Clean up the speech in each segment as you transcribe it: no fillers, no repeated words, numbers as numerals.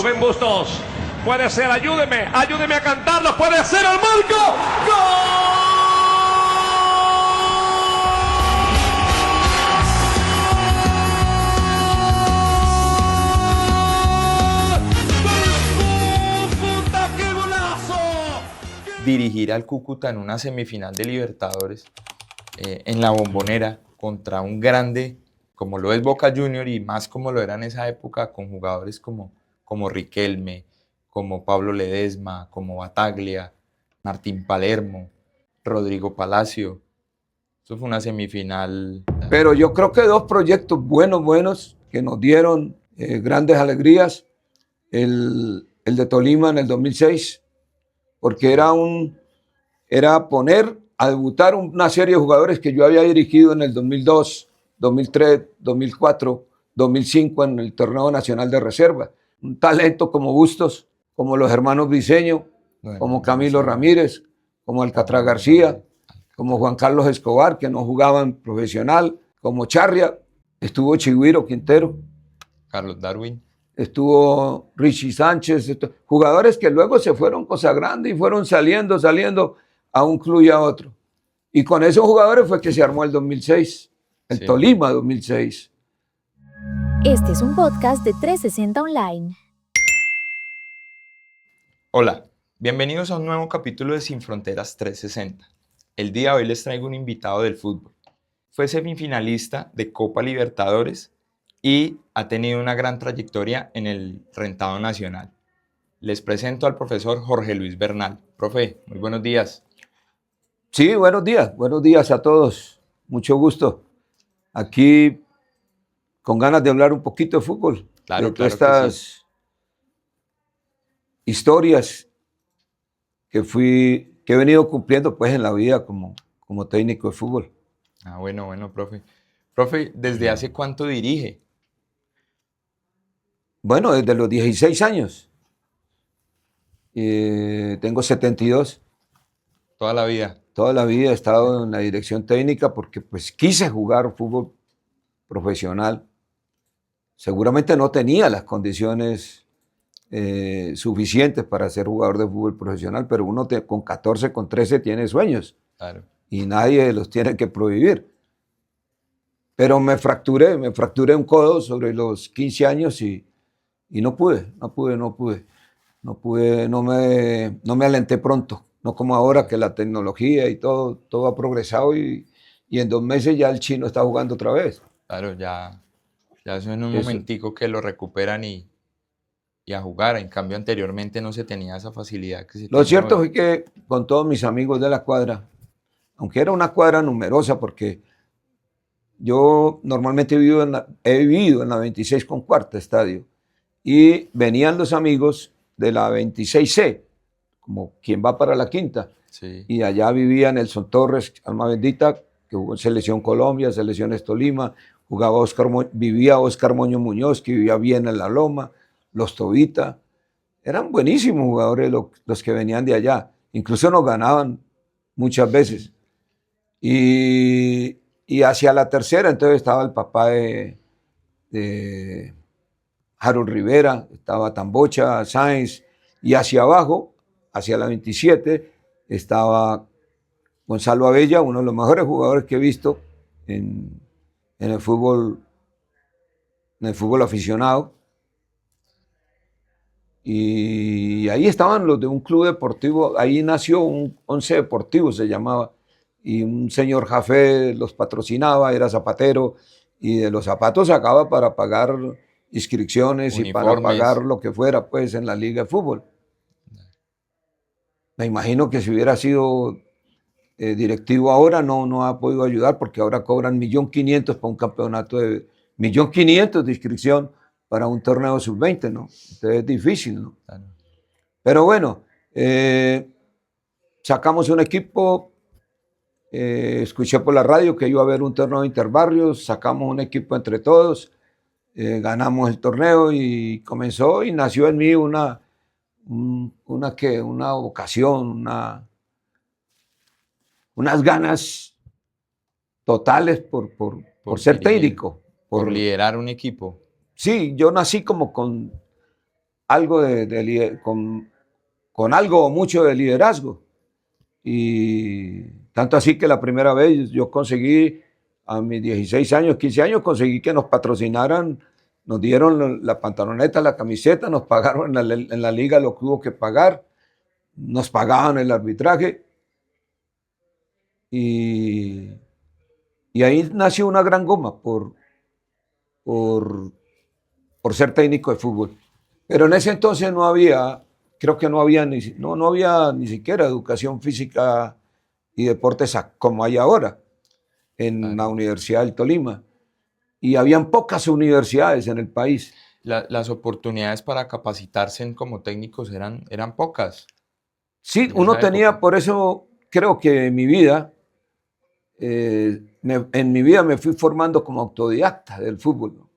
Rubén Bustos, puede ser, ayúdeme a cantarlo, puede ser el marco. ¡Gol! ¡Qué golazo! Dirigir al Cúcuta en una semifinal de Libertadores en la Bombonera contra un grande como lo es Boca Junior y más como lo era en esa época con jugadores como Riquelme, como Pablo Ledesma, como Bataglia, Martín Palermo, Rodrigo Palacio. Eso fue una semifinal. Pero yo creo que dos proyectos buenos que nos dieron grandes alegrías. El de Tolima en el 2006, porque era poner a debutar una serie de jugadores que yo había dirigido en el 2002, 2003, 2004, 2005 en el Torneo Nacional de Reserva. Un talento como Bustos, como los hermanos Briceño, como Camilo Ramírez, como Alcatraz García, como Juan Carlos Escobar, que no jugaban profesional, como Charria, estuvo Chigüiro Quintero, Carlos Darwin. Estuvo Richie Sánchez, jugadores que luego se fueron consagrando y fueron saliendo a un club y a otro. Y con esos jugadores fue que se armó el 2006, el Tolima 2006. Este es un podcast de 360 Online. Hola, bienvenidos a un nuevo capítulo de Sin Fronteras 360. El día de hoy les traigo un invitado del fútbol. Fue semifinalista de Copa Libertadores y ha tenido una gran trayectoria en el rentado nacional. Les presento al profesor Jorge Luis Bernal. Profe, muy buenos días. Sí, buenos días a todos, mucho gusto. Aquí con ganas de hablar un poquito de fútbol, de todas estas historias que he venido cumpliendo pues en la vida como técnico de fútbol. Ah, bueno, profe. Profe, ¿desde hace cuánto dirige? Bueno, desde los 16 años. Tengo 72. Toda la vida. Toda la vida he estado en la dirección técnica porque pues quise jugar fútbol profesional. Seguramente no tenía las condiciones suficientes para ser jugador de fútbol profesional, pero uno con 14, con 13 tiene sueños. Claro. Y nadie los tiene que prohibir. Pero me fracturé un codo sobre los 15 años y no me alenté pronto. No como ahora que la tecnología y todo ha progresado y en 2 meses ya el chino está jugando otra vez. Claro, ya eso en un momentico que lo recuperan y a jugar. En cambio, anteriormente no se tenía esa facilidad que se tiene. Lo cierto fue que con todos mis amigos de la cuadra, aunque era una cuadra numerosa, porque yo normalmente he vivido en la 26 con cuarta estadio, y venían los amigos de la 26C, como quien va para la quinta, sí. Y allá vivía Nelson Torres, alma bendita, que jugó en Selección Colombia, Selecciones Tolima, vivía Oscar Moño Muñoz, que vivía bien en La Loma, los Tobita, eran buenísimos jugadores los que venían de allá, incluso nos ganaban muchas veces. Y hacia la tercera, entonces estaba el papá de Harold Rivera, estaba Tambocha, Sáenz, y hacia abajo, hacia la 27, estaba Gonzalo Abella, uno de los mejores jugadores que he visto en el fútbol aficionado. Y ahí estaban los de un club deportivo, ahí nació un Once Deportivo, se llamaba, y un señor Jafé los patrocinaba, era zapatero, y de los zapatos sacaba para pagar inscripciones, uniformes, y para pagar lo que fuera pues en la liga de fútbol. Me imagino que si hubiera sido directivo ahora no ha podido ayudar, porque ahora cobran 1.500.000 para un campeonato de 1.500.000 de inscripción para un torneo sub-20, ¿no? Entonces es difícil, ¿no? Claro. Pero bueno, sacamos un equipo, escuché por la radio que iba a haber un torneo de interbarrios, sacamos un equipo entre todos, ganamos el torneo y comenzó y nació en mí una vocación, unas ganas totales por ser técnico. Por liderar un equipo. Sí, yo nací como algo con algo o mucho de liderazgo. Y tanto así que la primera vez yo conseguí, a mis 16 años, 15 años, conseguí que nos patrocinaran, nos dieron la pantaloneta, la camiseta, nos pagaron en la liga lo que hubo que pagar, nos pagaban el arbitraje. Y ahí nació una gran goma por ser técnico de fútbol. Pero en ese entonces no había, creo que no había ni siquiera educación física y deportes como hay ahora en la Universidad del Tolima. Y habían pocas universidades en el país. Las oportunidades para capacitarse como técnicos eran pocas. Sí, en uno esa tenía, época. por eso creo que en mi vida me fui formando como autodidacta del fútbol, ¿no?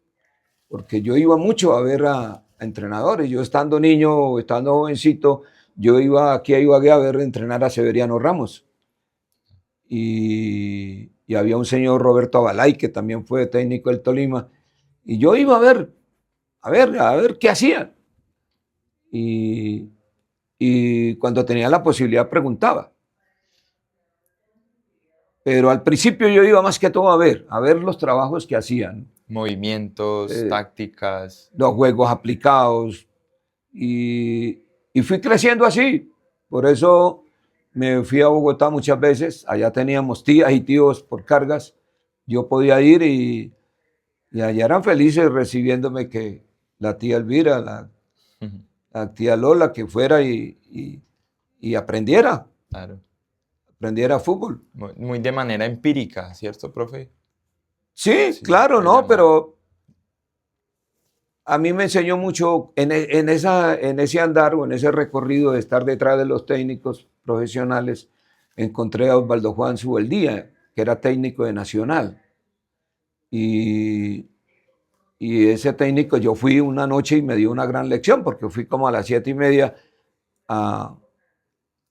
Porque yo iba mucho a ver a entrenadores. Yo estando niño, estando jovencito, yo iba aquí a Ibagué a ver entrenar a Severiano Ramos. Y había un señor Roberto Abalay, que también fue técnico del Tolima. Y yo iba a ver qué hacían. Y cuando tenía la posibilidad preguntaba. Pero al principio yo iba más que todo a ver los trabajos que hacían. Movimientos, tácticas. Los juegos aplicados. Y fui creciendo así. Por eso me fui a Bogotá muchas veces. Allá teníamos tías y tíos por cargas. Yo podía ir y allá eran felices recibiéndome, que la tía Elvira, la tía Lola, que fuera y aprendiera. Claro. Aprendiera fútbol. Muy de manera empírica, ¿cierto, profe? Sí, claro, ¿no? Pero a mí me enseñó mucho en ese andar o en ese recorrido de estar detrás de los técnicos profesionales. Encontré a Osvaldo Juan Subeldía, que era técnico de Nacional. Y ese técnico, yo fui una noche y me dio una gran lección, porque fui como a las 7:30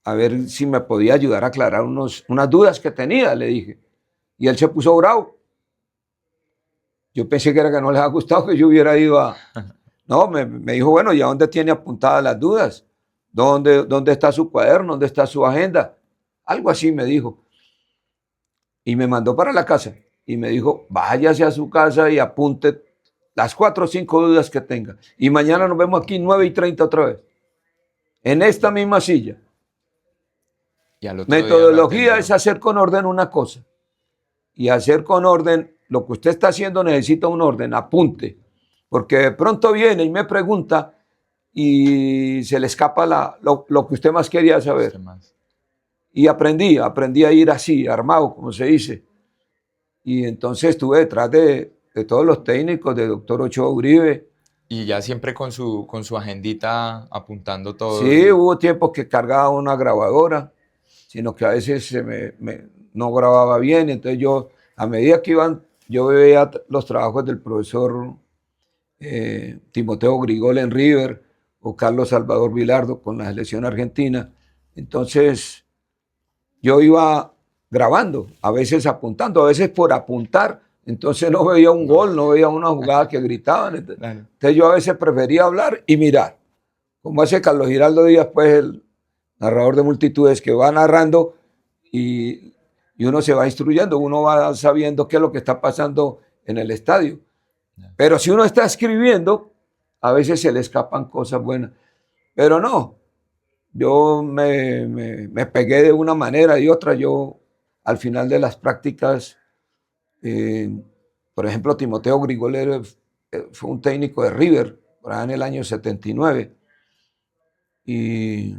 a ver si me podía ayudar a aclarar unas dudas que tenía, le dije. Y él se puso bravo. Yo pensé que era que no les ha gustado que yo hubiera ido a... No, me dijo, bueno, ¿y a dónde tiene apuntadas las dudas? ¿Dónde está su cuaderno? ¿Dónde está su agenda? Algo así me dijo. Y me mandó para la casa. Y me dijo, váyase a su casa y apunte las 4 o 5 dudas que tenga. Y mañana nos vemos aquí 9:30 otra vez. En esta misma silla. Y al otro día Metodología es hacer con orden una cosa. Y hacer con orden, lo que usted está haciendo necesita un orden, apunte. Porque de pronto viene y me pregunta y se le escapa lo que usted más quería saber. Y aprendí a ir así, armado, como se dice. Y entonces estuve detrás de todos los técnicos, de doctor Ochoa Uribe. Y ya siempre con su agendita apuntando todo. Sí, hubo tiempos que cargaba una grabadora, sino que a veces no grababa bien. Entonces yo, a medida que yo veía los trabajos del profesor Timoteo Grigol en River o Carlos Salvador Vilardo con la selección argentina. Entonces yo iba grabando, a veces apuntando, a veces por apuntar. Entonces no veía un gol, no veía una jugada que gritaban. Entonces yo a veces prefería hablar y mirar. Como hace Carlos Giraldo Díaz, pues el narrador de multitudes, que va narrando y uno se va instruyendo, uno va sabiendo qué es lo que está pasando en el estadio. Pero si uno está escribiendo, a veces se le escapan cosas buenas. Pero no, yo me pegué de una manera y otra. Yo, al final de las prácticas, por ejemplo, Timoteo Grigol fue un técnico de River, por allá en el año 79. Y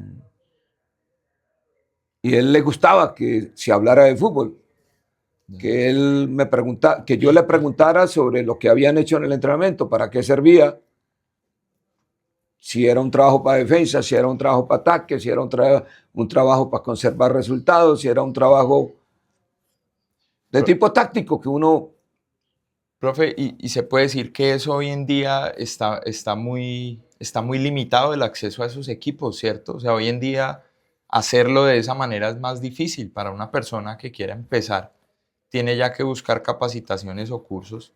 él le gustaba que se hablara de fútbol. Que él que yo le preguntara sobre lo que habían hecho en el entrenamiento, para qué servía, si era un trabajo para defensa, si era un trabajo para ataque, si era un trabajo para conservar resultados, si era un trabajo de tipo táctico que uno... Profe, y se puede decir que eso hoy en día está muy limitado el acceso a esos equipos, ¿cierto? O sea, hoy en día hacerlo de esa manera es más difícil para una persona que quiera empezar. Tiene ya que buscar capacitaciones o cursos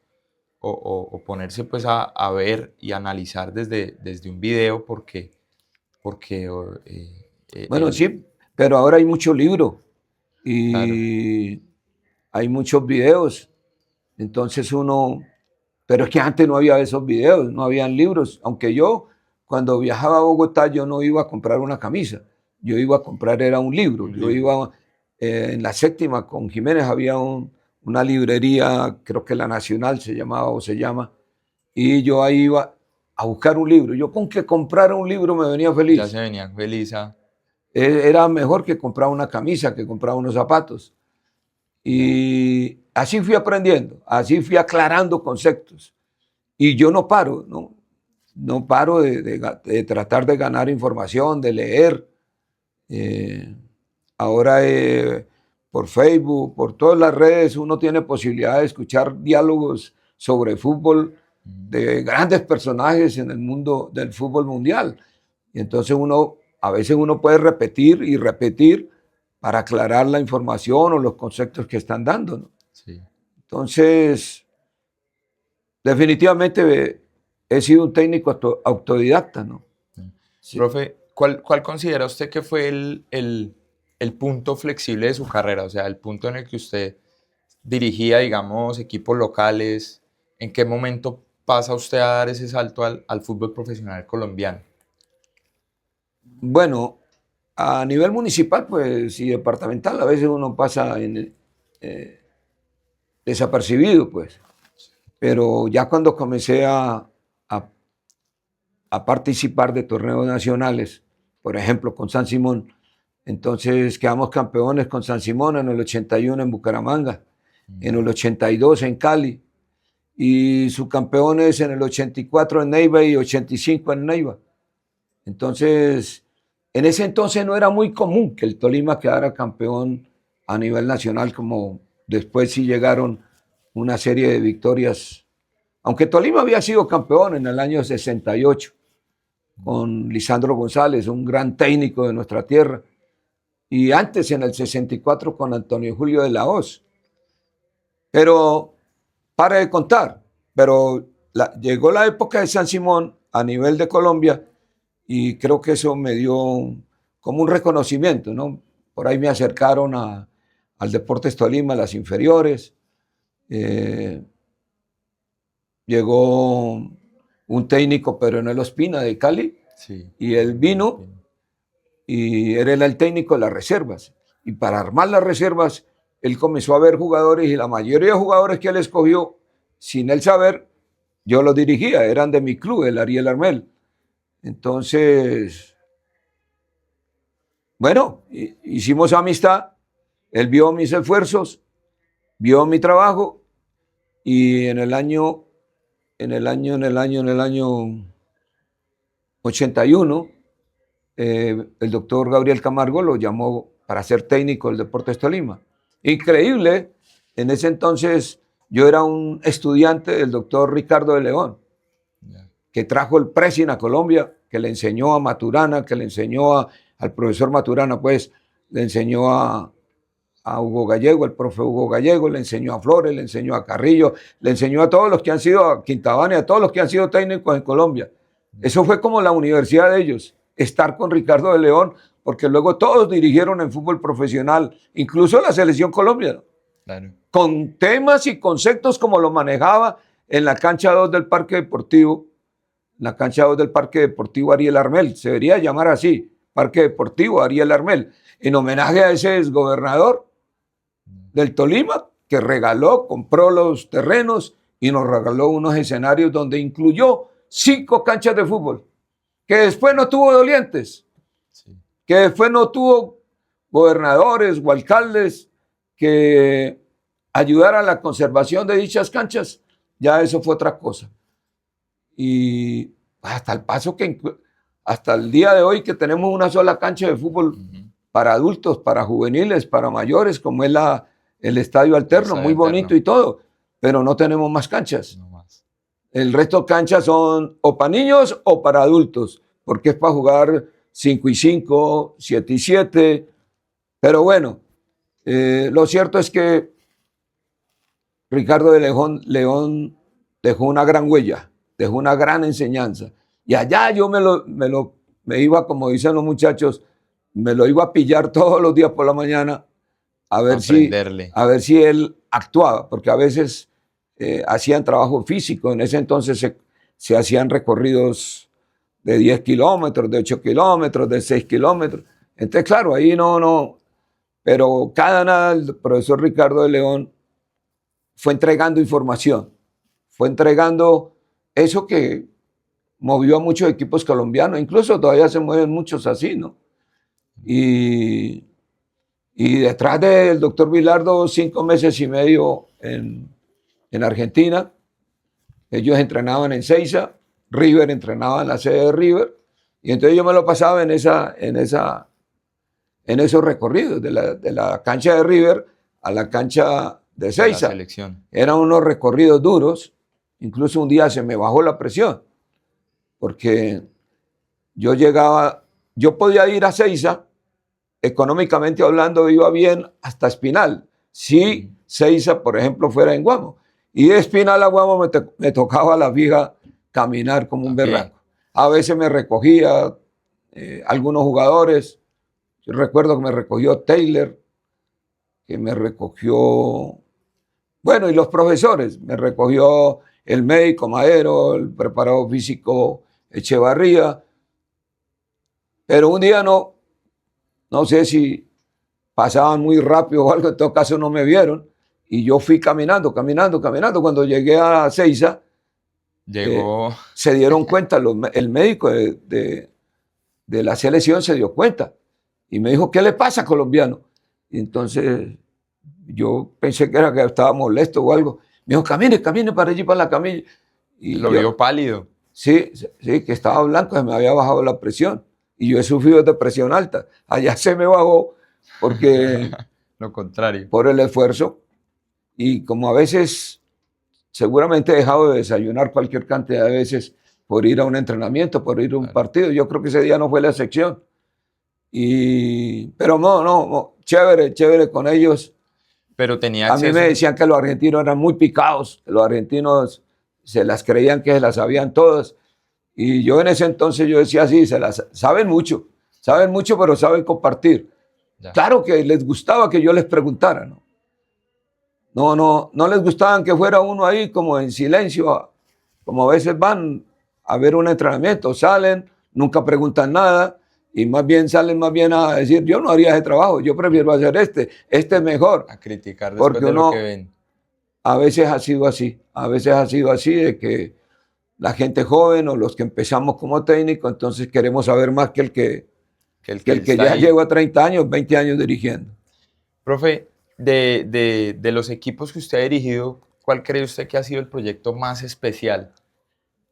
o ponerse pues a ver y analizar desde un video porque Bueno, sí, pero ahora hay mucho libro claro, y hay muchos videos. Entonces pero es que antes no había esos videos, no habían libros. Aunque yo, cuando viajaba a Bogotá, yo no iba a comprar una camisa, yo iba a comprar era un libro. un Yo libro. iba en la séptima con Jiménez, había una librería, creo que La Nacional se llamaba o se llama, y yo ahí iba a buscar un libro. Yo con que comprara un libro me venía Ya feliz. se venían feliz a... Era mejor que comprar una camisa, que comprar unos zapatos. Ya, Y así fui aprendiendo, así fui aclarando conceptos. Y yo no paro, ¿no? No paro de tratar de ganar información, de leer. Eh, ahora por Facebook, por todas las redes, uno tiene posibilidad de escuchar diálogos sobre fútbol de grandes personajes en el mundo del fútbol mundial. Y entonces a veces uno puede repetir y repetir para aclarar la información o los conceptos que están dando, ¿no? sí. Entonces, definitivamente he sido un técnico autodidacta, ¿no? Sí. Profe, ¿cuál considera usted que fue el punto flexible de su carrera? O sea, el punto en el que usted dirigía, digamos, equipos locales. ¿En qué momento pasa usted a dar ese salto al fútbol profesional colombiano? Bueno, a nivel municipal, pues, y departamental, a veces uno pasa desapercibido, pues. Pero ya cuando comencé a, a participar de torneos nacionales, por ejemplo, con San Simón, entonces quedamos campeones con San Simón en el 81 en Bucaramanga, en el 82 en Cali, y subcampeones en el 84 en Neiva y 85 en Neiva. Entonces, en ese entonces no era muy común que el Tolima quedara campeón a nivel nacional, como después sí llegaron una serie de victorias. Aunque Tolima había sido campeón en el año 68 con Lisandro González, un gran técnico de nuestra tierra, y antes en el 64 con Antonio Julio de la Hoz. Pero, para de contar, pero llegó la época de San Simón a nivel de Colombia y creo que eso me dio como un reconocimiento, ¿no? Por ahí me acercaron al Deportes Tolima, a las inferiores. Llegó un técnico, Pedronel Ospina de Cali, Sí. y él vino y era el técnico de las reservas. Y para armar las reservas, él comenzó a ver jugadores y la mayoría de jugadores que él escogió, sin él saber, yo los dirigía, eran de mi club, el Ariel Armel. Entonces, bueno, hicimos amistad, él vio mis esfuerzos, vio mi trabajo y en el año 81, el doctor Gabriel Camargo lo llamó para ser técnico del Deportes Tolima. Increíble, en ese entonces yo era un estudiante del doctor Ricardo de León, que trajo el pressing a Colombia, que le enseñó a Maturana, que le enseñó al profesor Maturana, pues le enseñó a Hugo Gallego, el profe Hugo Gallego, le enseñó a Flores, le enseñó a Carrillo, le enseñó a todos los que han sido, a Quintabani, a todos los que han sido técnicos en Colombia. Eso fue como la universidad de ellos, estar con Ricardo de León, porque luego todos dirigieron en fútbol profesional, incluso la selección colombiana, Claro. con temas y conceptos como lo manejaba en la cancha 2 del Parque Deportivo, la cancha 2 del Parque Deportivo Ariel Armel, se debería llamar así, Parque Deportivo Ariel Armel, en homenaje a ese exgobernador del Tolima que compró los terrenos y nos regaló unos escenarios donde incluyó 5 canchas de fútbol, que después no tuvo dolientes, Sí. que después no tuvo gobernadores o alcaldes que ayudaran a la conservación de dichas canchas, ya eso fue otra cosa. Y hasta el paso que hasta el día de hoy que tenemos una sola cancha de fútbol para adultos, para juveniles, para mayores, como es el estadio alterno, Estadio muy bonito alterno. y todo, pero no tenemos más canchas. No más. El resto de canchas son o para niños o para adultos, porque es para jugar 5 y 5, 7 y 7. Pero bueno, lo cierto es que Ricardo de León dejó una gran huella, dejó una gran enseñanza. Y allá yo me iba, como dicen los muchachos, me lo iba a pillar todos los días por la mañana a ver si él actuaba, porque a veces hacían trabajo físico. En ese entonces se hacían recorridos de 10 kilómetros, de 8 kilómetros, de 6 kilómetros. Entonces, claro, ahí no. Pero cada nada el profesor Ricardo de León fue entregando información, fue entregando eso que movió a muchos equipos colombianos, incluso todavía se mueven muchos así, ¿no? Y detrás del doctor Vilardo, 5 meses y medio en Argentina. Ellos entrenaban en Seiza, River entrenaba en la sede de River, y entonces yo me lo pasaba en esos recorridos, de la cancha de River a la cancha de Seiza. Eran unos recorridos duros, incluso un día se me bajó la presión, porque yo podía ir a Seiza, económicamente hablando iba bien hasta Espinal, si Seiza, por ejemplo, fuera en Guamo. Y de Espinal a Guamo me tocaba a la fija caminar como un berraco. A veces me recogía algunos jugadores. Yo recuerdo que me recogió Taylor, que me recogió, bueno, y los profesores. Me recogió el médico Madero, el preparador físico Echevarría. Pero un día no sé si pasaban muy rápido o algo, en todo caso no me vieron. Y yo fui caminando. Cuando llegué a Seiza, se dieron cuenta, el médico de la selección se dio cuenta. Y me dijo, ¿qué le pasa, colombiano? Y entonces yo pensé que estaba molesto o algo. Me dijo, camine para allí, para la camilla. Y lo vio pálido. Sí, que estaba blanco, se me había bajado la presión. Y yo he sufrido de presión alta. Allá se me bajó porque... Lo contrario. Por el esfuerzo. Y como a veces, seguramente he dejado de desayunar cualquier cantidad de veces por ir a un entrenamiento, por ir a un partido. Yo creo que ese día no fue la excepción. Pero no, chévere con ellos. Pero tenía acceso. A mí me decían que los argentinos eran muy picados, los argentinos se las creían que se las sabían todas. Y yo en ese entonces yo decía así, saben mucho, pero saben compartir. Ya. Claro que les gustaba que yo les preguntara, ¿no? No les gustaban que fuera uno ahí como en silencio, como a veces van a ver un entrenamiento, salen, nunca preguntan nada y salen a decir, yo no haría ese trabajo, yo prefiero hacer este es mejor. A criticar después de lo que ven. A veces ha sido así de que la gente joven o los que empezamos como técnico, entonces queremos saber más que el que ya lleva 30 años, 20 años dirigiendo. Profe, de los equipos que usted ha dirigido, ¿cuál cree usted que ha sido el proyecto más especial?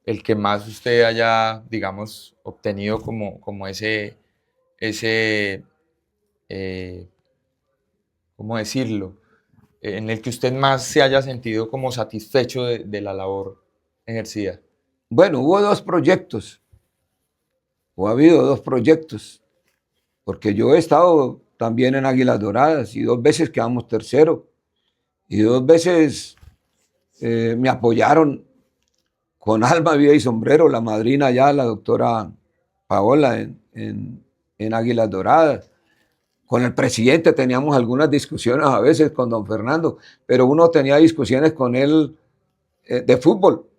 El que más usted haya, digamos, obtenido como ese ¿cómo decirlo? En el que usted más se haya sentido como satisfecho de la labor ejercida. Bueno, hubo dos proyectos, o ha habido dos proyectos, porque yo he estado también en Águilas Doradas y 2 veces quedamos tercero y 2 veces me apoyaron con alma, vida y sombrero, la madrina ya, la doctora Paola en Águilas Doradas. Con el presidente teníamos algunas discusiones a veces con don Fernando, pero uno tenía discusiones con él de fútbol.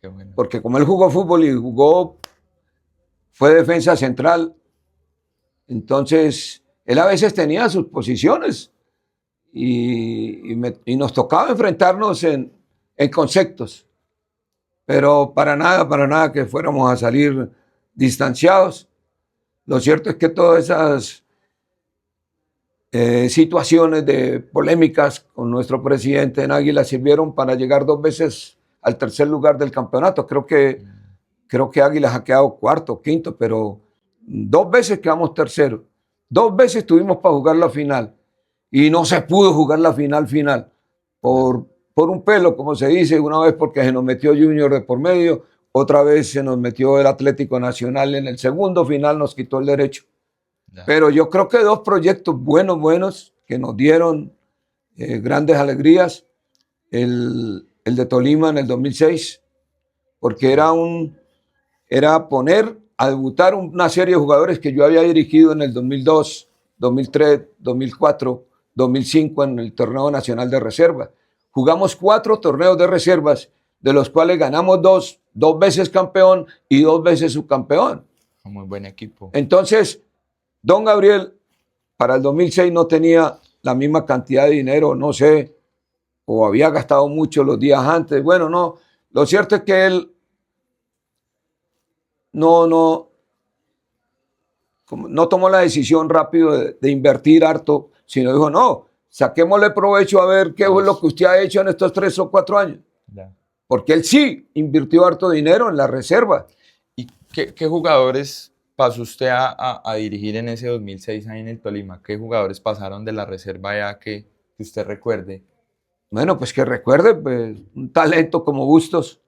Qué bueno. Porque como él jugó fútbol y fue defensa central, entonces él a veces tenía sus posiciones y nos tocaba enfrentarnos en conceptos, pero para nada que fuéramos a salir distanciados. Lo cierto es que todas esas situaciones de polémicas con nuestro presidente en Águila sirvieron para llegar 2 veces al tercer lugar del campeonato. Creo que Águilas ha quedado cuarto, quinto, pero 2 veces quedamos tercero. 2 veces tuvimos para jugar la final y no se pudo jugar la final por un pelo, como se dice, una vez porque se nos metió Junior de por medio, otra vez se nos metió el Atlético Nacional en el segundo final, nos quitó el derecho. Ya. Pero yo creo que 2 proyectos buenos que nos dieron grandes alegrías. El el de Tolima en el 2006, porque era poner a debutar una serie de jugadores que yo había dirigido en el 2002, 2003, 2004, 2005 en el torneo nacional de reservas. Jugamos 4 torneos de reservas, de los cuales ganamos 2 veces campeón y 2 veces subcampeón. Un muy buen equipo. Entonces, don Gabriel, para el 2006 no tenía la misma cantidad de dinero, no sé, o había gastado mucho los días antes. Bueno, no. Lo cierto es que él no tomó la decisión rápido de invertir harto, sino dijo, no, saquémosle provecho a ver qué es lo que usted ha hecho en estos 3 o 4 años. Ya. Porque él sí invirtió harto dinero en la reserva. ¿Y qué jugadores pasó usted a dirigir en ese 2006 ahí en el Tolima? ¿Qué jugadores pasaron de la reserva ya que usted recuerde? Bueno, pues que recuerde, pues, un talento como Bustos,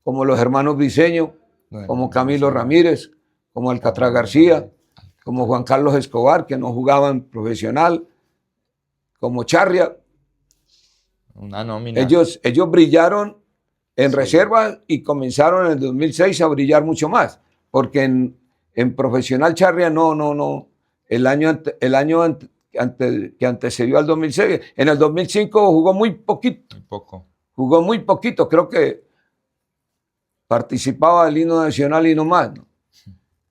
como los hermanos Briceño, Bueno, como Camilo Ramírez, como Alcatraz García, como Juan Carlos Escobar, que no jugaban profesional, como Charria. una nómina. Ellos brillaron en Sí. reserva y comenzaron en el 2006 a brillar mucho más, porque en profesional Charria no. El año que antecedió al 2006, en el 2005 jugó muy poquito. Un poco. Jugó muy poquito, creo que participaba del himno nacional y no más, ¿no?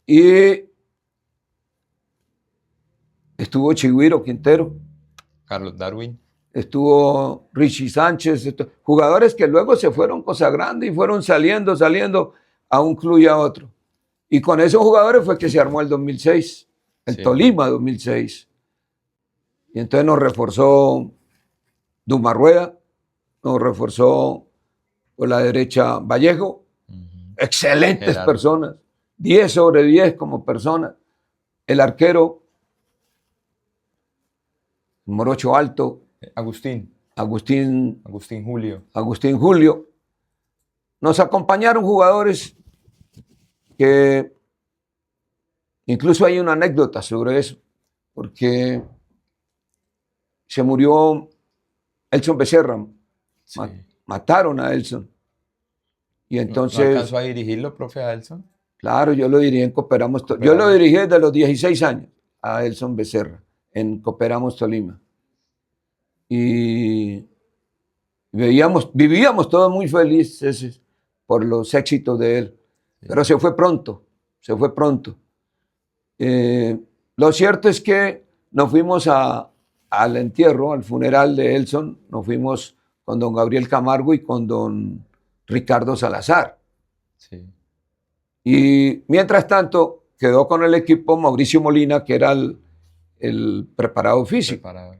Y estuvo Chigüiro Quintero, Carlos Darwin. estuvo Richie Sánchez, jugadores que luego se fueron consagrando y fueron saliendo a un club y a otro. Y con esos jugadores fue que se armó el 2006, el Sí. Tolima 2006. Y entonces nos reforzó Dumar Rueda, nos reforzó por la derecha Vallejo, excelentes Gerardo. personas, 10 sobre 10 como personas. El arquero, Morocho Alto, Agustín Agustín Julio. Nos acompañaron jugadores que incluso hay una anécdota sobre eso, porque se murió Elson Becerra, Sí. mataron a Elson. Y ¿No entonces, alcanzó a dirigirlo, profe Adelson? claro, yo lo dirigí en Cooperamos Tolima. Yo lo dirigí desde los 16 años a Elson Becerra, en Cooperamos Tolima. Y vivíamos todos muy felices por los éxitos de él. Sí. Pero se fue pronto. Lo cierto es que nos fuimos al entierro, al funeral de Elson, nos fuimos con don Gabriel Camargo y con don Ricardo Salazar. Sí. Y mientras tanto quedó con el equipo Mauricio Molina, que era el preparado físico. Preparado.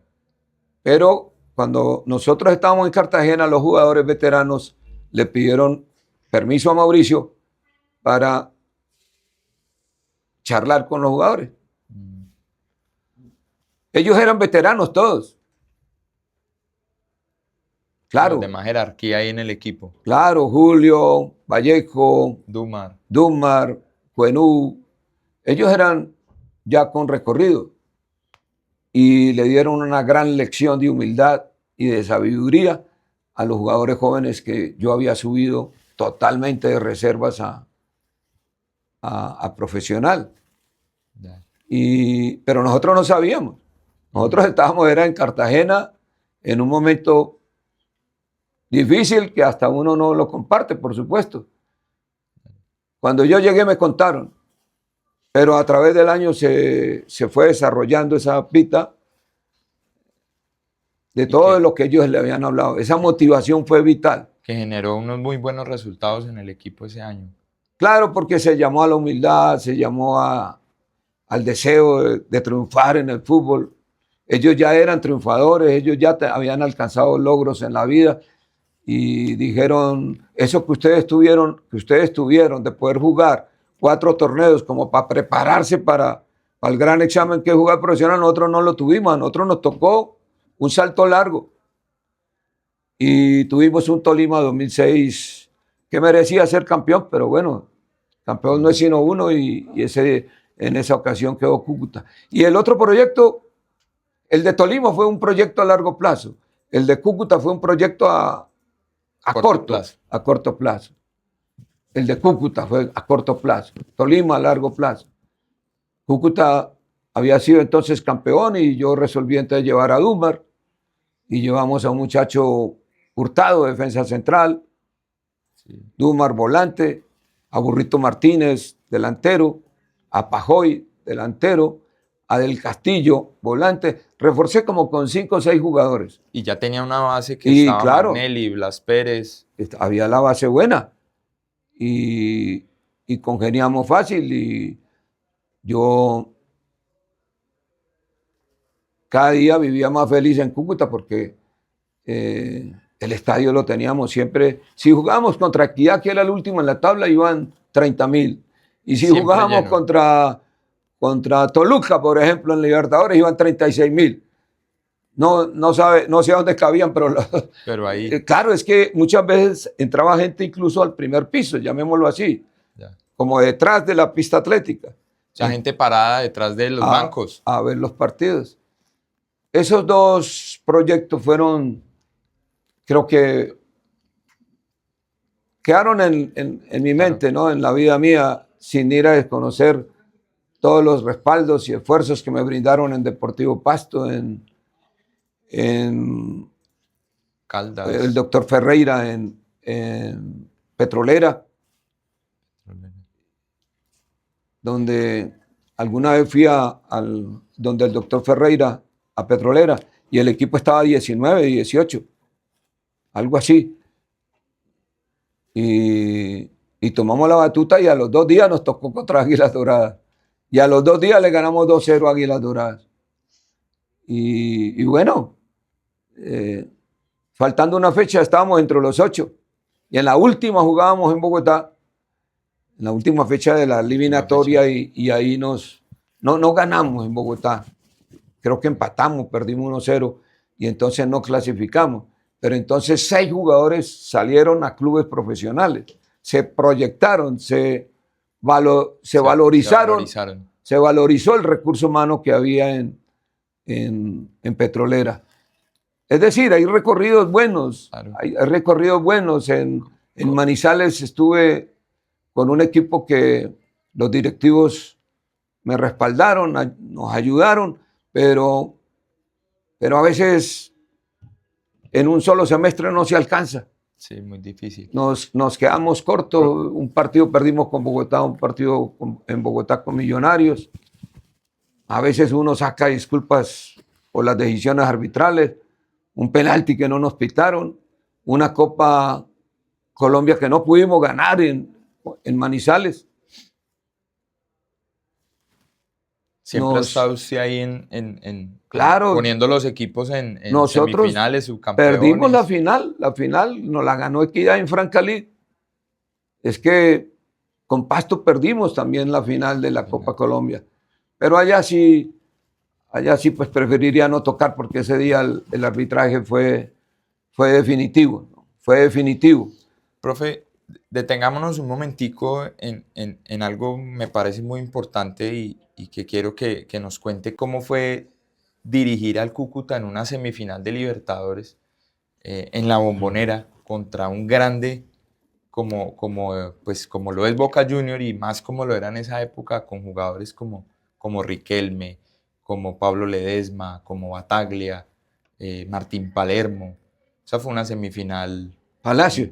Pero cuando nosotros estábamos en Cartagena, los jugadores veteranos le pidieron permiso a Mauricio para charlar con los jugadores. Ellos eran veteranos todos. Claro, Los de más jerarquía ahí en el equipo. claro, Julio, Vallejo, Dumar. Cuenú, ellos eran ya con recorrido y le dieron una gran lección de humildad y de sabiduría a los jugadores jóvenes que yo había subido totalmente de reservas a profesional. Ya. Pero nosotros no sabíamos. Nosotros era en Cartagena en un momento difícil que hasta uno no lo comparte, por supuesto. Cuando yo llegué me contaron, pero a través del año se fue desarrollando esa pita de todo lo que ellos le habían hablado. Esa motivación fue vital. Que generó unos muy buenos resultados en el equipo ese año. Claro, porque se llamó a la humildad, se llamó al deseo de triunfar en el fútbol. Ellos ya eran triunfadores, ellos ya habían alcanzado logros en la vida y dijeron, eso que ustedes tuvieron de poder jugar 4 torneos como para prepararse para el gran examen que es jugar profesional, nosotros no lo tuvimos, a nosotros nos tocó un salto largo y tuvimos un Tolima 2006 que merecía ser campeón, pero bueno, campeón no es sino uno y en esa ocasión quedó Cúcuta. Y el otro proyecto, el de Tolima fue un proyecto a largo plazo, el de Cúcuta fue un proyecto a a corto plazo. El de Cúcuta fue a corto plazo, Tolima a largo plazo. Cúcuta había sido entonces campeón y yo resolví entonces llevar a Dumar y llevamos a un muchacho Hurtado, defensa central, Dumar volante, a Burrito Martínez, delantero, a Pajoy, delantero, a Del Castillo, volante. Reforcé como con 5 o 6 jugadores. Y ya tenía una base que Y estaba claro, Magnelli, Blas Pérez. había la base buena y congeniamos fácil y yo cada día vivía más feliz en Cúcuta porque el estadio lo teníamos siempre. Si jugábamos contra Equidad, que era el último en la tabla, iban 30,000. Y si Siempre jugábamos lleno. contra Toluca, por ejemplo, en Libertadores, iban 36,000. No sé a dónde cabían, Pero ahí, claro, es que muchas veces entraba gente incluso al primer piso, llamémoslo así, ya. como detrás de la pista atlética. O sea, gente parada detrás de los bancos. A ver los partidos. Esos 2 proyectos fueron, creo que quedaron en mi mente, ¿no? En la vida mía, sin ir a desconocer todos los respaldos y esfuerzos que me brindaron en Deportivo Pasto, en Caldas. el doctor Ferreira en Petrolera, donde alguna vez fui donde el doctor Ferreira a Petrolera y el equipo estaba 19, 18, algo así. Y tomamos la batuta y a los 2 días nos tocó contra Águilas Doradas. Y a los 2 días le ganamos 2-0 a Águilas Doradas. Y bueno, faltando una fecha estábamos entre los 8. Y en la última jugábamos en Bogotá, en la última fecha de la eliminatoria, y ahí no ganamos en Bogotá. Creo que empatamos, perdimos 1-0 y entonces no clasificamos. Pero entonces 6 jugadores salieron a clubes profesionales, se proyectaron, se valorizaron, se valorizó el recurso humano que había en Petrolera. Es decir, hay recorridos buenos, Claro. hay recorridos buenos. En Manizales estuve con un equipo que los directivos me respaldaron, nos ayudaron, pero a veces en un solo semestre no se alcanza. Sí, muy difícil. Nos quedamos cortos. Un partido perdimos con Bogotá, un partido en Bogotá con Millonarios. A veces uno saca disculpas por las decisiones arbitrales. Un penalti que no nos pitaron. Una Copa Colombia que no pudimos ganar en Manizales. Siempre ha estado usted ahí claro, poniendo los equipos en nosotros semifinales, subcampeones. Perdimos la final nos la ganó Equidad en Francalí. Es que con Pasto perdimos también la final de la Copa Colombia. Pero allá sí pues preferiría no tocar porque ese día el arbitraje fue definitivo, ¿no? Fue definitivo. Profe, detengámonos un momentico en algo me parece muy importante y que quiero que nos cuente cómo fue dirigir al Cúcuta en una semifinal de Libertadores en la Bombonera contra un grande como lo es Boca Junior y más como lo era en esa época con jugadores como Riquelme, como Pablo Ledesma, como Bataglia, Martín Palermo. Esa fue una semifinal. Palacio.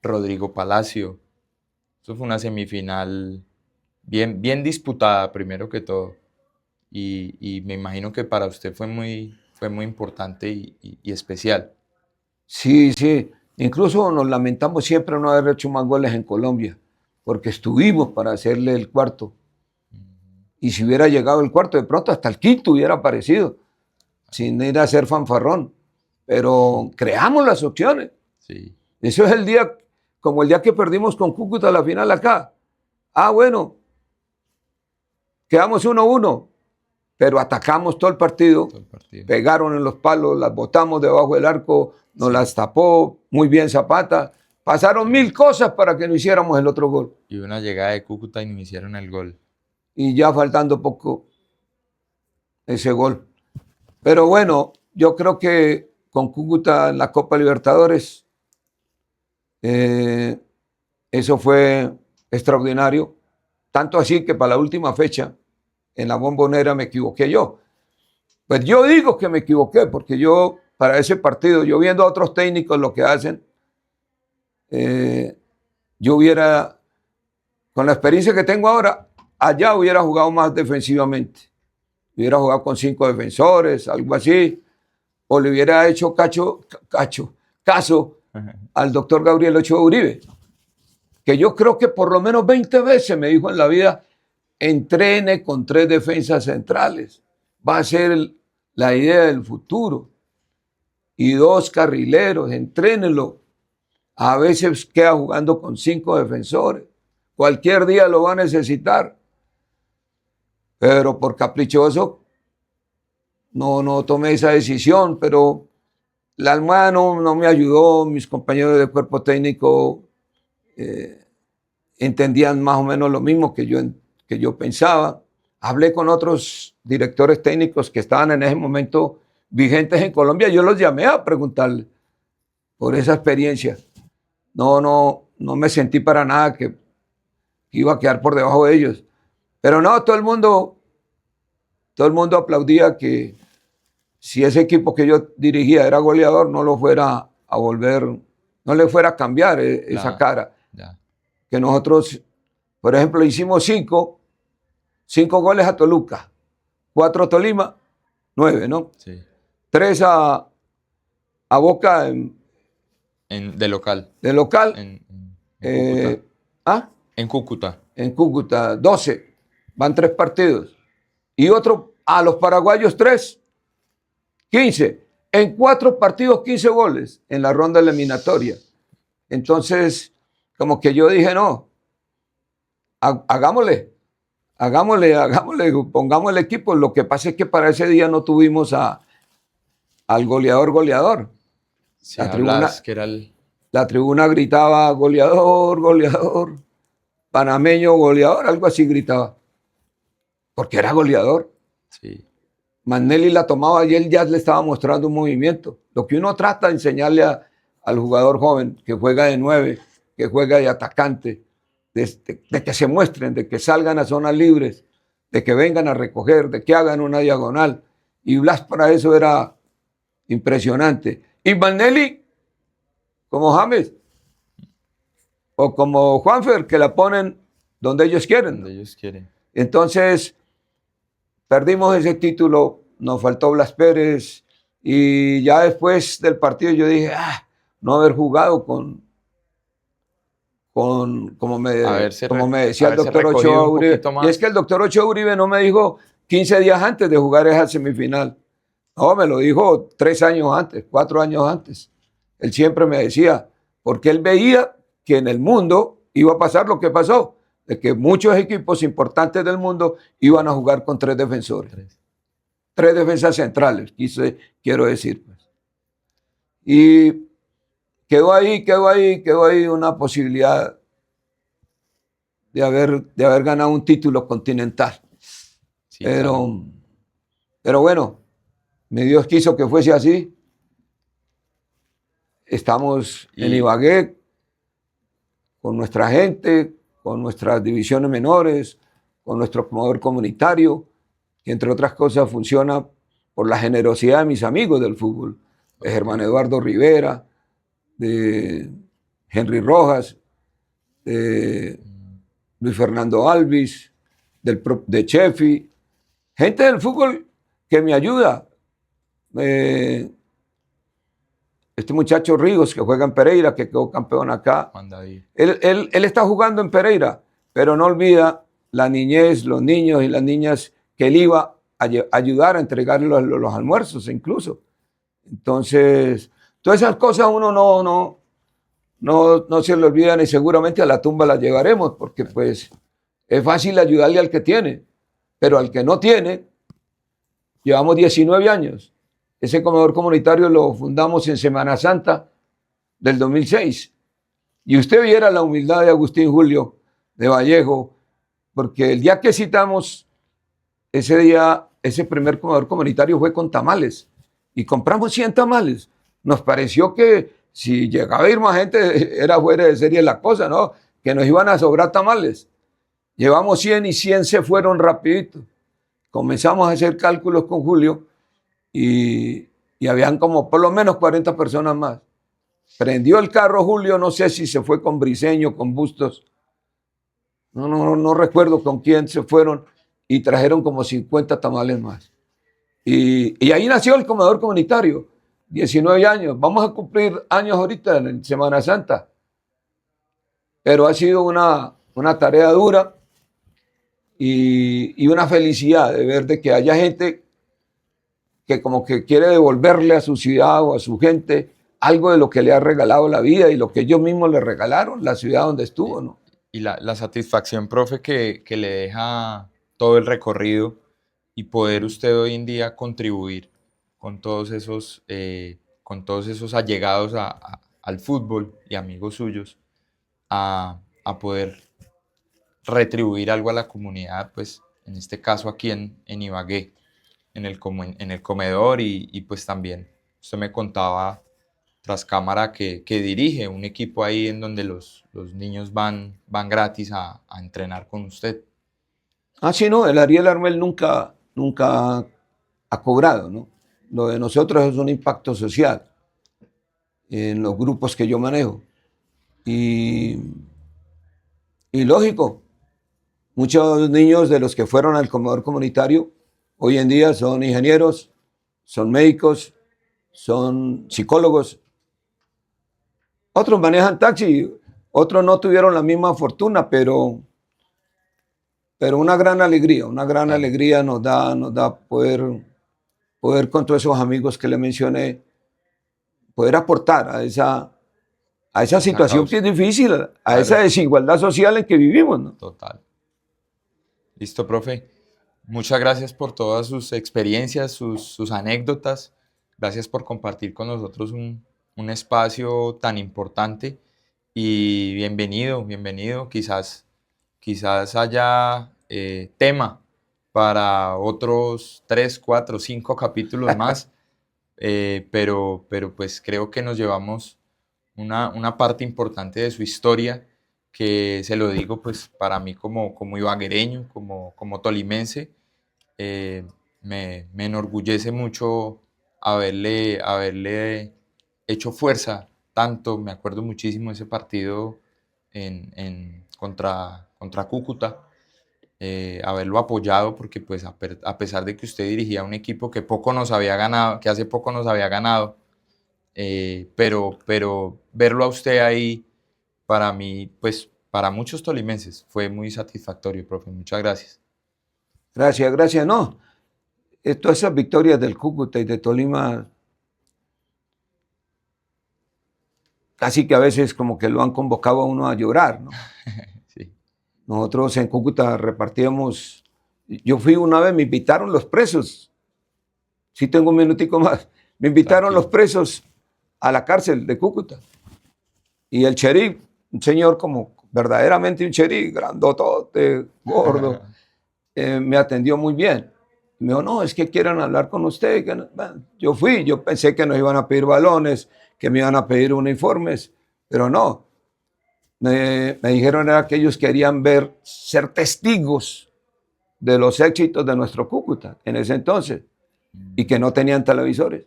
Rodrigo Palacio. Eso fue una semifinal bien disputada, primero que todo. Y me imagino que para usted fue muy importante y especial. Sí. Incluso nos lamentamos siempre no haber hecho más goles en Colombia, porque estuvimos para hacerle el cuarto. Y si hubiera llegado el cuarto, de pronto hasta el quinto hubiera aparecido, sin ir a ser fanfarrón. Pero creamos las opciones. Sí. Eso es como el día que perdimos con Cúcuta la final acá. Bueno, quedamos 1-1, pero atacamos todo el partido. Pegaron en los palos, las botamos debajo del arco, nos las tapó muy bien Zapata. Pasaron 1000 cosas para que no hiciéramos el otro gol. Y una llegada de Cúcuta y no hicieron el gol. Y ya faltando poco ese gol. Pero bueno, yo creo que con Cúcuta en la Copa Libertadores Eso fue extraordinario. Tanto así que para la última fecha, en la Bombonera me equivoqué yo. Pues yo digo que me equivoqué, porque yo, para ese partido, yo viendo a otros técnicos lo que hacen, yo hubiera, con la experiencia que tengo ahora, allá hubiera jugado más defensivamente. Hubiera jugado con 5 defensores, algo así, o le hubiera hecho caso al doctor Gabriel Ochoa Uribe, que yo creo que por lo menos 20 veces me dijo en la vida, entrene con 3 defensas centrales, va a ser la idea del futuro, y 2 carrileros, entrénelo. A veces queda jugando con 5 defensores, cualquier día lo va a necesitar, pero por caprichoso no tomé esa decisión, pero la almohada no me ayudó, mis compañeros de cuerpo técnico entendían más o menos lo mismo que yo pensaba. Hablé con otros directores técnicos que estaban en ese momento vigentes en Colombia, yo los llamé a preguntarles por esa experiencia. No me sentí para nada que iba a quedar por debajo de ellos. Pero no, todo el mundo aplaudía que si ese equipo que yo dirigía era goleador, no lo fuera a volver, no le fuera a cambiar esa cara. Ya. Que nosotros, por ejemplo, hicimos 5 goles a Toluca, 4 a Tolima, 9, ¿no? Sí. 3 a Boca De local. de local. En Cúcuta. En Cúcuta. En Cúcuta, 12. Van 3 partidos. Y otro a los paraguayos 3, 15. En 4 partidos, 15 goles en la ronda eliminatoria. Entonces, como que yo dije, no, hagámosle, pongamos el equipo. Lo que pasa es que para ese día no tuvimos al goleador. Sí, La tribuna gritaba goleador, panameño goleador, algo así gritaba. Porque era goleador. Sí. Magnelli la tomaba y él ya le estaba mostrando un movimiento. Lo que uno trata de enseñarle al jugador joven que juega de 9, que juega de atacante, de que se muestren, de que salgan a zonas libres, de que vengan a recoger, de que hagan una diagonal. Y Blas para eso era impresionante. Y Magnelli, como James, o como Juanfer, que la ponen donde ellos quieren. Donde ellos quieren. Entonces, perdimos ese título, nos faltó Blas Pérez, y ya después del partido yo dije, no haber jugado como me decía el doctor Ochoa Uribe. Y es que el doctor Ochoa Uribe no me dijo 15 días antes de jugar esa semifinal. No, me lo dijo 3 años antes, 4 años antes. Él siempre me decía, porque él veía que en el mundo iba a pasar lo que pasó, de que muchos equipos importantes del mundo iban a jugar con 3 defensores. 3 defensas centrales, quiero decir. Pues. Y quedó ahí una posibilidad de haber ganado un título continental. Sí, pero bueno, mi Dios quiso que fuese así. Estamos en Ibagué con nuestra gente, con nuestras divisiones menores, con nuestro comedor comunitario, que entre otras cosas funciona por la generosidad de mis amigos del fútbol, de Germán Eduardo Rivera, de Henry Rojas, de Luis Fernando Alvis, de Chefi, gente del fútbol que me ayuda. Este muchacho Ríos, que juega en Pereira, que quedó campeón acá, él está jugando en Pereira, pero no olvida la niñez, los niños y las niñas que él iba a ayudar a entregarle los almuerzos incluso. Entonces, todas esas cosas uno no se le olvidan y seguramente a la tumba las llevaremos, porque pues es fácil ayudarle al que tiene, pero al que no tiene, llevamos 19 años. Ese comedor comunitario lo fundamos en Semana Santa del 2006. Y usted viera la humildad de Agustín Julio de Vallejo, porque el día que citamos, ese día, ese primer comedor comunitario fue con tamales. Y compramos 100 tamales. Nos pareció que si llegaba a ir más gente, era fuera de serie la cosa, ¿no? Que nos iban a sobrar tamales. Llevamos 100 y 100 se fueron rapidito. Comenzamos a hacer cálculos con Julio y habían como por lo menos 40 personas más. Prendió el carro Julio, no sé si se fue con Briseño, con Bustos. No recuerdo con quién se fueron y trajeron como 50 tamales más. Y ahí nació el comedor comunitario, 19 años. Vamos a cumplir años ahorita en Semana Santa. Pero ha sido una tarea dura y una felicidad de ver de que haya gente que como que quiere devolverle a su ciudad o a su gente algo de lo que le ha regalado la vida y lo que ellos mismos le regalaron, la ciudad donde estuvo, ¿no? Y la satisfacción, profe, que le deja todo el recorrido y poder usted hoy en día contribuir con todos esos allegados al fútbol y amigos suyos a poder retribuir algo a la comunidad, pues en este caso aquí en Ibagué, en el comedor y pues también usted me contaba tras cámara que dirige un equipo ahí en donde los niños van gratis a entrenar con usted. Ah, sí, no, el Ariel Armel nunca ha cobrado, ¿no? Lo de nosotros es un impacto social en los grupos que yo manejo. Y lógico, muchos niños de los que fueron al comedor comunitario hoy en día son ingenieros, son médicos, son psicólogos. Otros manejan taxi, otros no tuvieron la misma fortuna, pero una gran alegría nos da poder con todos esos amigos que le mencioné, poder aportar a esa situación que es difícil, a esa desigualdad social en que vivimos, ¿no? Total. Listo, profe. Muchas gracias por todas sus experiencias, sus anécdotas. Gracias por compartir con nosotros un espacio tan importante y bienvenido. Quizás haya tema para otros 3, 4, 5 capítulos más, pero pues creo que nos llevamos una parte importante de su historia que se lo digo pues para mí como ibaguereño, como tolimense, me enorgullece mucho haberle hecho fuerza tanto. Me acuerdo muchísimo de ese partido contra Cúcuta, haberlo apoyado porque pues a pesar de que usted dirigía un equipo que hace poco nos había ganado, pero verlo a usted ahí, para mí, pues para muchos tolimenses fue muy satisfactorio, profe. Muchas gracias. Gracias. No, todas esas victorias del Cúcuta y de Tolima, casi que a veces como que lo han convocado a uno a llorar, ¿no? Sí. Nosotros en Cúcuta repartíamos, yo fui una vez, me invitaron los presos, sí tengo un minutico más, me invitaron los presos a la cárcel de Cúcuta. Y el sheriff, un señor como verdaderamente un sheriff, grandotote, gordo, me atendió muy bien. Me dijo, no, es que quieren hablar con usted. Bueno, yo pensé que nos iban a pedir balones, que me iban a pedir uniformes, pero no. Me dijeron era que ellos querían ser testigos de los éxitos de nuestro Cúcuta en ese entonces y que no tenían televisores.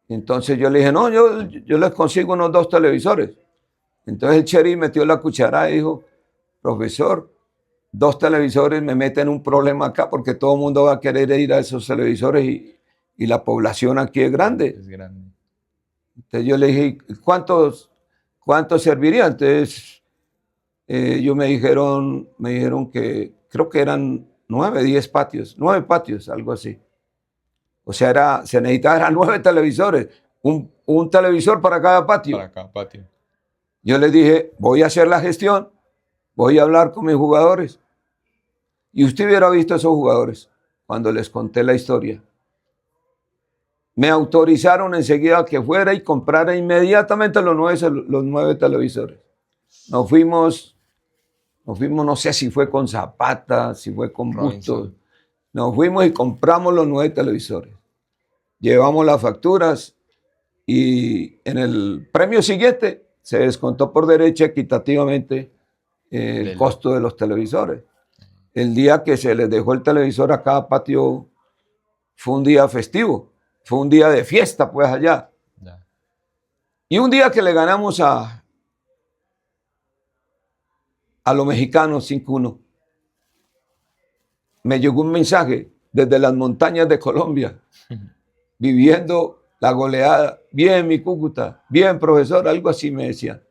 Entonces yo le dije, no, yo les consigo unos 2 televisores. Entonces el sheriff metió la cuchara y dijo, profesor, 2 televisores me meten un problema acá porque todo el mundo va a querer ir a esos televisores y la población aquí es grande. Es grande. Entonces yo le dije, ¿cuántos servirían? Entonces ellos me dijeron que creo que eran 9 patios, algo así. O sea, se necesitaban 9 televisores, un televisor para cada patio. Para cada patio. Yo les dije, voy a hacer la gestión, voy a hablar con mis jugadores. Y usted hubiera visto a esos jugadores cuando les conté la historia. Me autorizaron enseguida que fuera y comprara inmediatamente los 9 televisores. Nos fuimos, no sé si fue con Zapata, si fue con Bustos. Nos fuimos y compramos los 9 televisores. Llevamos las facturas y en el premio siguiente se descontó por derecha equitativamente el costo de los televisores. El día que se les dejó el televisor a cada patio fue un día festivo, fue un día de fiesta pues allá. Ya. Y un día que le ganamos a los mexicanos 5-1, me llegó un mensaje desde las montañas de Colombia, viviendo la goleada. Bien, mi Cúcuta, bien, profesor, algo así me decía.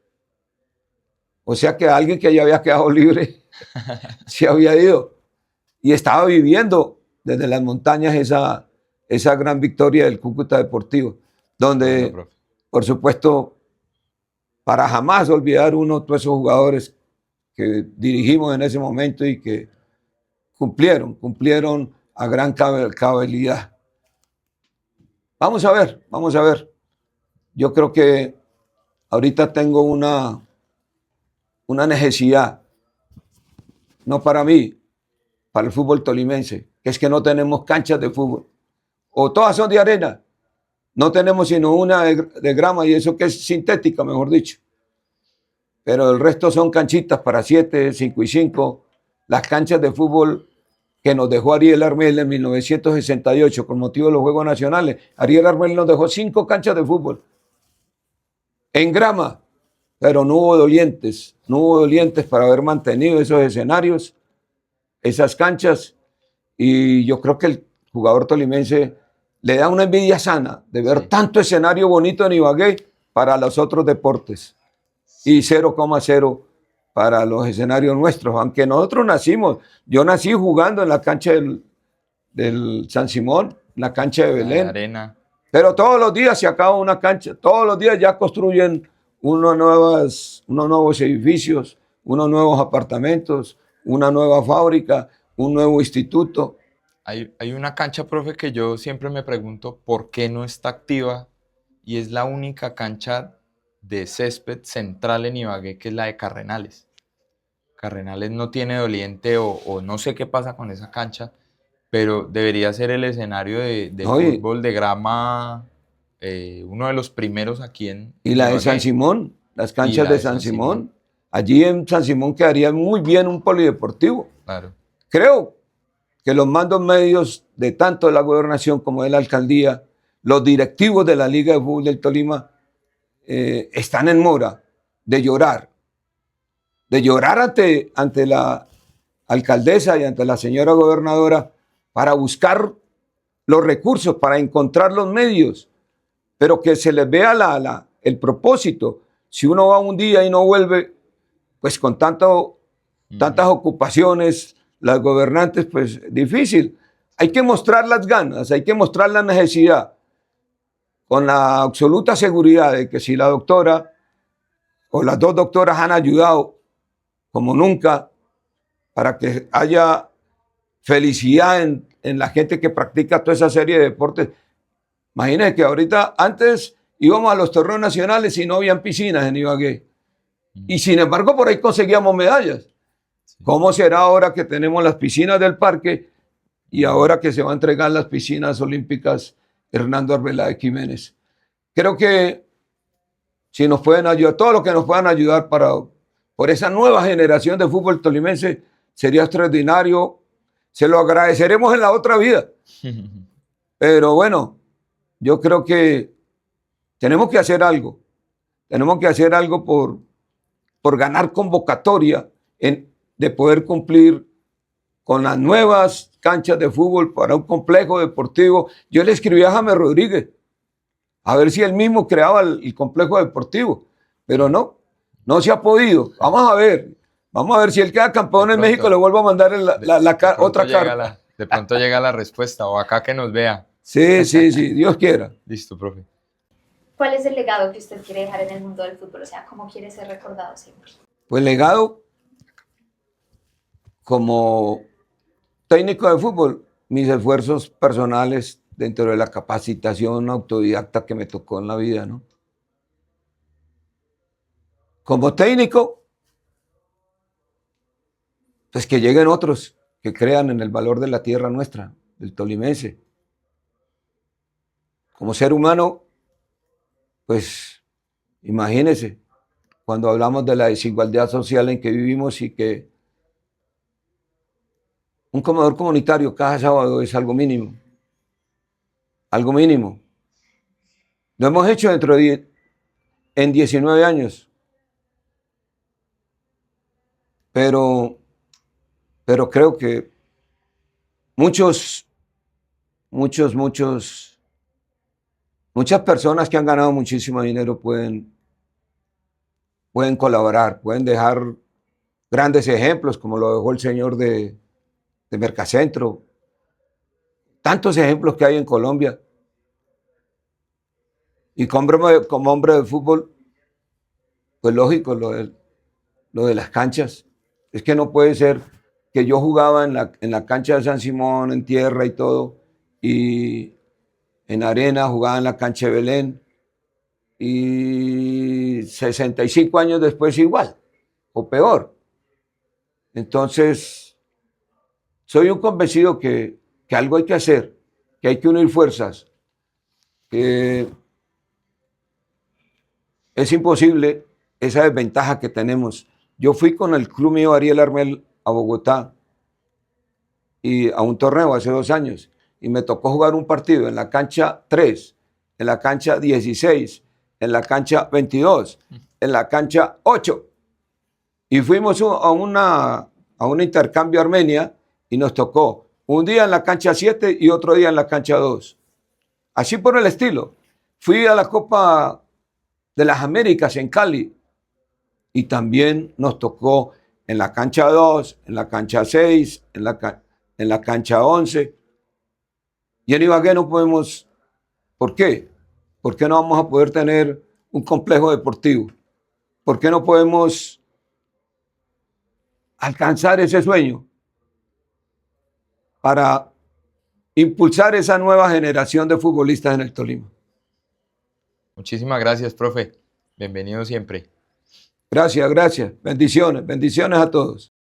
O sea que alguien que ya había quedado libre se había ido y estaba viviendo desde las montañas esa gran victoria del Cúcuta Deportivo, donde, Bueno, por supuesto, para jamás olvidar uno de todos esos jugadores que dirigimos en ese momento y que cumplieron a gran cabalidad. Vamos a ver. Yo creo que ahorita tengo una necesidad, no para mí, para el fútbol tolimense, que es que no tenemos canchas de fútbol. O todas son de arena, no tenemos sino una de grama y eso que es sintética, mejor dicho. Pero el resto son canchitas para 7, 5 y 5. Las canchas de fútbol que nos dejó Ariel Armel en 1968 con motivo de los Juegos Nacionales. Ariel Armel nos dejó 5 canchas de fútbol en grama, pero no hubo dolientes para haber mantenido esos escenarios, esas canchas, y yo creo que el jugador tolimense le da una envidia sana de ver tanto escenario bonito en Ibagué para los otros deportes y 0,0 para los escenarios nuestros, aunque nosotros yo nací jugando en la cancha del San Simón, en la cancha de Belén, arena. Pero todos los días se acaba una cancha, todos los días ya construyen unos nuevos edificios, unos nuevos apartamentos, una nueva fábrica, un nuevo instituto. Hay una cancha, profe, que yo siempre me pregunto por qué no está activa y es la única cancha de césped central en Ibagué, que es la de Carrenales. Carrenales no tiene doliente o no sé qué pasa con esa cancha, pero debería ser el escenario de fútbol de grama, uno de los primeros aquí en Y la de Ibagué. San Simón, las canchas de San Simón. Allí en San Simón quedaría muy bien un polideportivo. Claro. Creo que los mandos medios de tanto de la gobernación como de la alcaldía, los directivos de la Liga de Fútbol del Tolima, están en mora de llorar ante la alcaldesa y ante la señora gobernadora para buscar los recursos, para encontrar los medios, pero que se les vea el propósito. Si uno va un día y no vuelve, pues con tantas ocupaciones, las gobernantes, pues difícil. Hay que mostrar las ganas, hay que mostrar la necesidad, con la absoluta seguridad de que si la doctora o las 2 doctoras han ayudado como nunca para que haya felicidad en la gente que practica toda esa serie de deportes. Imagínense que ahorita, antes íbamos a los torneos nacionales y no habían piscinas en Ibagué. Y sin embargo, por ahí conseguíamos medallas. ¿Cómo será ahora que tenemos las piscinas del parque y ahora que se van a entregar las piscinas olímpicas Hernando Arbeláez Jiménez? Creo que si nos pueden ayudar, todo lo que nos puedan ayudar por esa nueva generación de fútbol tolimense sería extraordinario. Se lo agradeceremos en la otra vida. Pero bueno, yo creo que tenemos que hacer algo. Tenemos que hacer algo por ganar convocatoria de poder cumplir con las nuevas canchas de fútbol para un complejo deportivo. Yo le escribí a James Rodríguez a ver si él mismo creaba el complejo deportivo, pero no se ha podido. Vamos a ver si él queda campeón en México, le vuelvo a mandar otra carta. De pronto llega la respuesta, o acá que nos vea. Sí, Dios quiera. Listo, profe. ¿Cuál es el legado que usted quiere dejar en el mundo del fútbol? O sea, ¿cómo quiere ser recordado siempre? Pues legado, como técnico de fútbol, mis esfuerzos personales dentro de la capacitación autodidacta que me tocó en la vida, ¿no? Como técnico, pues que lleguen otros que crean en el valor de la tierra nuestra, del tolimense. Como ser humano, pues imagínense, cuando hablamos de la desigualdad social en que vivimos y que un comedor comunitario cada sábado es algo mínimo. Algo mínimo. Lo hemos hecho en 19 años. Pero creo que muchas personas que han ganado muchísimo dinero pueden colaborar, pueden dejar grandes ejemplos, como lo dejó el señor de Mercacentro. Tantos ejemplos que hay en Colombia. Y como hombre de fútbol, pues lógico, lo de las canchas. Es que no puede ser que yo jugaba en la cancha de San Simón, en tierra y todo, y en arena jugaba en la cancha de Belén, y 65 años después igual, o peor. Entonces, soy un convencido que algo hay que hacer, que hay que unir fuerzas, que es imposible esa desventaja que tenemos. Yo fui con el club mío Ariel Armel a Bogotá y a un torneo hace 2 años y me tocó jugar un partido en la cancha 3, en la cancha 16, en la cancha 22, en la cancha 8 y fuimos a un intercambio a Armenia y nos tocó un día en la cancha 7 y otro día en la cancha 2. Así por el estilo. Fui a la Copa de las Américas en Cali y también nos tocó en la cancha 2, en la cancha 6, en la cancha 11. Y en Ibagué no podemos. ¿Por qué? ¿Por qué no vamos a poder tener un complejo deportivo? ¿Por qué no podemos alcanzar ese sueño para impulsar esa nueva generación de futbolistas en el Tolima? Muchísimas gracias, profe. Bienvenido siempre. Gracias. Bendiciones a todos.